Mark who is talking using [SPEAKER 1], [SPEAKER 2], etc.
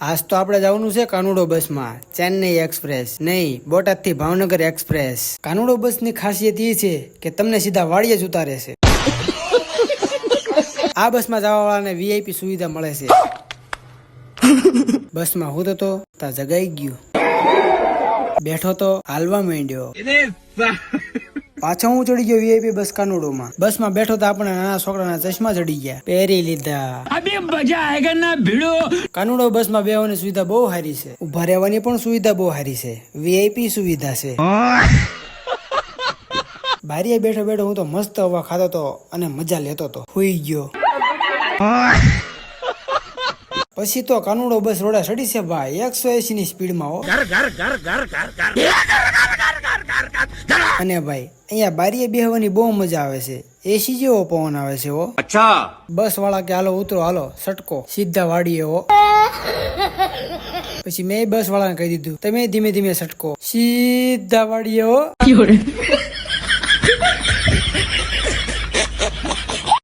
[SPEAKER 1] આજ તો આપણે જવાનું છે કાનુડો બસમાં, ચેન્નઈ એક્સપ્રેસ નહીં, બોટાદ થી ભાવનગર એક્સપ્રેસ। કાનુડો બસ ની ખાસિયત એ છે કે તમને સીધા વાડીએ જ ઉતારે છે। આ બસમાં જવા વાળાને વીઆઈપી સુવિધા મળે છે। બસમાં હું તો તા જગાઈ ગયું, બેઠો તો હાલવા માંડ્યો, પાછો હું ચડી ગયો વીઆઈપી બસ કાનુડોમાં। બસમાં બેઠો તો આપણે નાના છોકરાના ચશ્મા ચડી ગયા, પહેરી લીધા। અબે મજા આયેગા ના ભીડો। કાનુડો બસમાં બેહવાની સુવિધા બહુ સારી છે, ઉભા રહેવાની પણ સુવિધા બહુ સારી છે, વીઆઈપી સુવિધા છે। બારીએ બેઠો બેઠો હું તો મસ્ત હવા ખાતો તો અને મજા લેતો તો, હુઈ ગયો। પછી તો કાનુડો બસ રોડા ચડી છે ભાઈ 180 ની સ્પીડમાં હો। અને ભાઈ અહીંયા બારીએ બેહવાની બહુ મજા આવે છે, એસી જેવો પવન આવે છે હો। અચ્છા બસ વાળા કે હાલો ઉતરો, હાલો સટકો સીધા વાડીએ હો। પછી મેં બસ વાળાને કહી દીધું તમે ધીમે ધીમે સટકો સીધા વાડીએ હો।